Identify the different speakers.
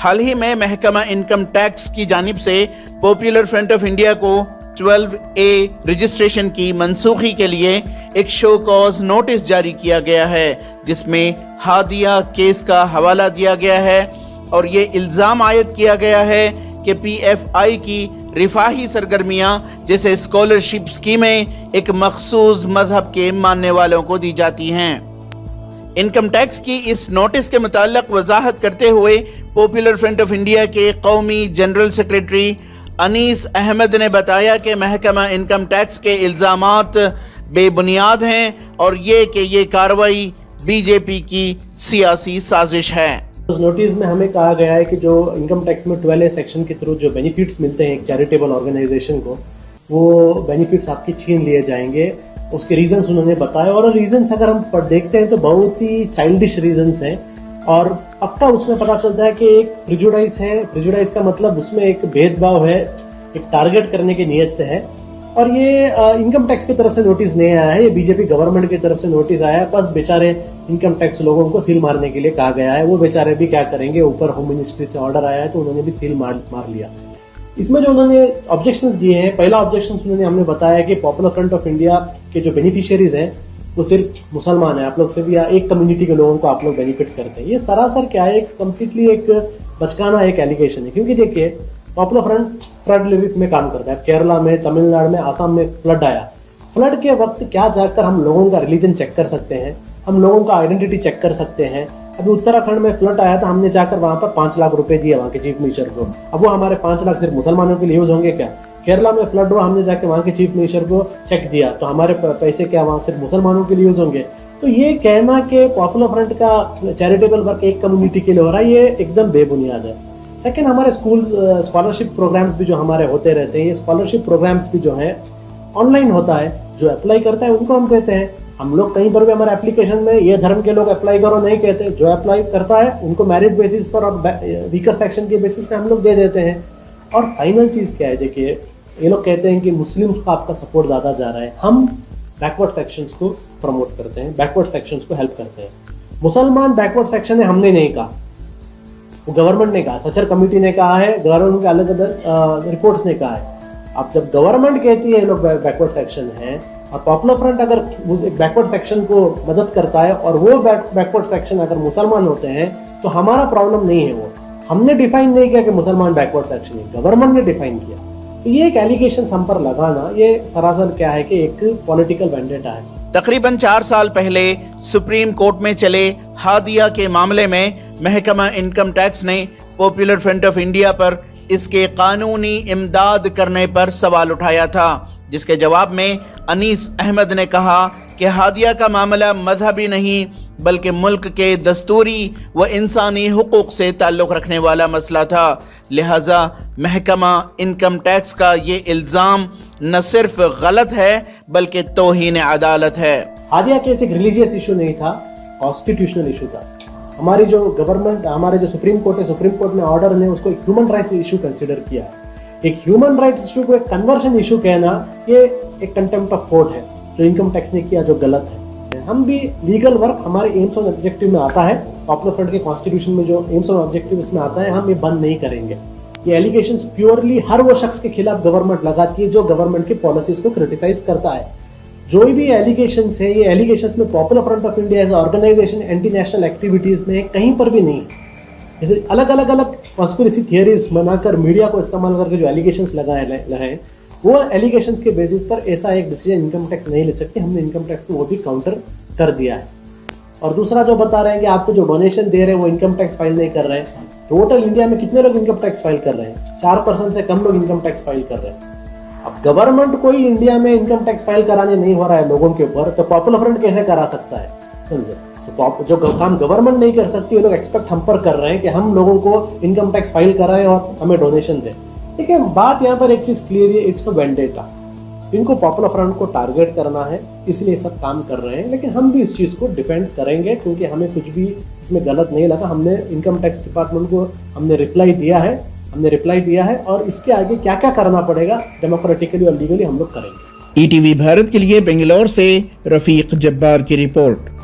Speaker 1: हाल ही में महकमा income tax की जानिब से पॉपुलर फ्रंट ऑफ इंडिया को 12A रजिस्ट्रेशन की मनसूखी के लिए एक शो कॉज नोटिस जारी किया गया है, जिसमें हादिया केस का हवाला दिया गया है और ये इल्ज़ाम आयद किया गया है कि PFI की रिफाही सरगर्मियाँ जैसे स्कॉलरशिप स्कीमें एक मखसूस मजहब के मानने वालों को दी जाती हैं। इनकम टैक्स की इस नोटिस के मुताल्लिक वजाहत करते हुए पॉपुलर फ्रंट ऑफ इंडिया के कौमी जनरल सेक्रेटरी अनीस अहमद ने बताया कि महकमा इनकम टैक्स के इल्ज़ामात बेबुनियाद हैं और ये कार्रवाई बीजेपी की सियासी साजिश है।
Speaker 2: उस नोटिस में हमें कहा गया है कि जो इनकम टैक्स में 12A सेक्शन के थ्रू जो बेनिफिट्स मिलते हैं एक चैरिटेबल ऑर्गेनाइजेशन को, वो बेनिफिट्स आपके छीन लिए जाएंगे। उसके रीजंस उन्होंने बताए और रीजंस अगर हम देखते हैं तो बहुत ही चाइल्डिश रीजंस हैं और पक्का उसमें पता चलता है कि एक प्रिजुडाइज है। प्रिजुडाइज का मतलब उसमें एक भेदभाव है, एक टारगेट करने की नीयत से है। और ये इनकम टैक्स की तरफ से नोटिस नहीं आया है, ये बीजेपी गवर्नमेंट की तरफ से नोटिस आया है। बस बेचारे इनकम टैक्स लोगों को सील मारने के लिए कहा गया है, वो बेचारे भी क्या करेंगे, ऊपर होम मिनिस्ट्री से ऑर्डर आया है तो उन्होंने भी सील मार लिया। इसमें जो उन्होंने ऑब्जेक्शंस दिए हैं, पहला ऑब्जेक्शन उन्होंने हमने बताया कि पॉपुलर फ्रंट ऑफ इंडिया के जो बेनिफिशियरीज हैं वो सिर्फ मुसलमान है, आप लोग से भी या एक कम्युनिटी के लोगों को आप लोग बेनिफिट करते हैं। ये सरासर क्या है, कम्प्लीटली एक बचकाना एक एलिगेशन है। क्योंकि देखिए पॉपुलर फ्रंट फ्लड रिलीफ में काम करता है। केरला में, तमिलनाडु में, आसाम में फ्लड आया, फ्लड के वक्त क्या जाकर हम लोगों का रिलीजन चेक कर सकते हैं, हम लोगों का आइडेंटिटी चेक कर सकते हैं। अभी उत्तराखंड में फ्लड आया था, हमने जाकर वहां पर 5 लाख रुपए दिए वहां के चीफ मिनिस्टर को। अब वो हमारे 5 लाख सिर्फ मुसलमानों के लिए यूज होंगे क्या? केरला में फ्लड हुआ, हमने जाकर वहां के चीफ मिनिस्टर को चेक दिया तो हमारे पैसे क्या वहां सिर्फ मुसलमानों के लिए यूज होंगे? तो ये कहना कि पॉपुलर फ्रंट का चैरिटेबल वर्क एक कम्युनिटी के लिए हो रहा है, ये एकदम बेबुनियाद है। सेकेंड, हमारे स्कूल स्कॉलरशिप प्रोग्राम्स भी जो हमारे होते रहते हैं, ये स्कॉलरशिप प्रोग्राम्स भी जो है ऑनलाइन होता है। जो अप्लाई करता है उनको हम कहते हैं, हम लोग कहीं पर भी हमारे एप्लीकेशन में ये धर्म के लोग अप्लाई करो नहीं कहते, जो अप्लाई करता है उनको मेरिट बेसिस पर और वीकर सेक्शन के बेसिस पे हम लोग दे देते हैं। और फाइनल चीज क्या है, देखिए ये लोग कहते हैं कि मुस्लिम्स को आपका सपोर्ट ज्यादा जा रहा है। हम बैकवर्ड सेक्शंस को प्रमोट करते हैं, बैकवर्ड सेक्शंस को हेल्प करते हैं। मुसलमान बैकवर्ड सेक्शन है हमने नहीं कहा, वो गवर्नमेंट ने कहा, सचर कमेटी ने कहा है, गवर्नमेंट के अलग अलग रिपोर्ट्स ने कहा है। अब जब गवर्नमेंट कहती है ये लोग बैकवर्ड सेक्शन है और पॉपुलर फ्रंट अगर एक बैकवर्ड सेक्शन को मदद करता है और वो बैकवर्ड सेक्शन अगर मुसलमान होते हैं तो हमारा प्रॉब्लम नहीं है। वो हमने डिफाइन नहीं किया कि मुसलमान बैकवर्ड सेक्शन है, गवर्नमेंट ने डिफाइन किया। तो ये एक एलिगेशन हम पर लगाना, ये सरासर क्या है कि एक पॉलिटिकल वेंडेटा है।
Speaker 1: तकरीबन 4 साल पहले सुप्रीम कोर्ट में चले हादिया के मामले में महकमा इनकम टैक्स ने पॉपुलर फ्रंट ऑफ इंडिया पर इसके कानूनी इमदाद करने पर सवाल उठाया था, जिसके जवाब में अनीस अहमद ने कहा कि हादिया का मामला मजहबी नहीं बल्कि मुल्क के दस्तूरी व इंसानी हुकूक से ताल्लुक़ रखने वाला मसला था। लिहाजा महकमा इनकम टैक्स का ये इल्ज़ाम न सिर्फ गलत है बल्कि तौहीन अदालत है।
Speaker 2: हादिया केस एक रिलीजियस इशू नहीं था, कॉन्स्टिट्यूशनल इशू था। हमारी जो गवर्नमेंट, हमारे जो सुप्रीम कोर्ट है, सुप्रीम कोर्ट ने ऑर्डर ने उसको एक ह्यूमन राइट्स इशू कंसिडर किया। एक ह्यूमन राइट्स इशू को एक कन्वर्शन इशू कहना, ये एक कंटेम्प्ट ऑफ कोर्ट है जो इनकम टैक्स ने किया, जो गलत है। हम भी लीगल वर्क हमारे एम्स और ऑब्जेक्टिव में आता है, पॉपुलर फ्रंट के कॉन्स्टिट्यूशन में जो एम्स और ऑब्जेक्टिव उसमें आता है, हम ये बंद नहीं करेंगे। ये एलिगेशंस प्योरली हर वो शख्स के खिलाफ गवर्नमेंट लगाती है जो गवर्नमेंट की पॉलिसीज को क्रिटिसाइज करता है। जो भी एलिगेशंस है, ये एलिगेशंस में popular front of India as organisation anti national activities में कहीं पर भी नहीं। जैसे अलग अलग कॉन्स्पिरेसी थियरीज बनाकर मीडिया को इस्तेमाल करके जो एलिगेशंस लगाए वो एलिगेशंस के बेसिस पर ऐसा एक डिसीजन इनकम टैक्स नहीं ले सकते। हमने इनकम टैक्स को वो भी काउंटर कर दिया है। और दूसरा जो बता रहे हैं कि आपको जो डोनेशन दे रहे हैं वो इनकम टैक्स फाइल नहीं कर रहे हैं। टोटल इंडिया में कितने लोग इनकम टैक्स फाइल कर रहे हैं? 4% से कम लोग इनकम टैक्स फाइल कर रहे हैं। अब गवर्नमेंट को ही इंडिया में इनकम टैक्स फाइल कराने नहीं हो रहा है लोगों के ऊपर, तो पॉपुलर फ्रंट कैसे करा सकता है? समझे? तो जो काम गवर्नमेंट नहीं कर सकती वो लोग एक्सपेक्ट हम पर कर रहे हैं कि हम लोगों को इनकम टैक्स फाइल कराएं और हमें डोनेशन दें। ठीक है, बात यहाँ पर एक चीज क्लियर है, इट्स अ वेंडेटा। इनको पॉपुलर फ्रंट को टारगेट करना है, इसलिए सब काम कर रहे हैं। लेकिन हम भी इस चीज को डिफेंड करेंगे क्योंकि हमें कुछ भी इसमें गलत नहीं लगा। हमने इनकम टैक्स डिपार्टमेंट को हमने रिप्लाई दिया है और इसके आगे क्या क्या करना पड़ेगा डेमोक्रेटिकली और लीगली हम लोग करेंगे।
Speaker 1: ETV भारत के लिए बेंगलोर से रफीक जब्बार की रिपोर्ट।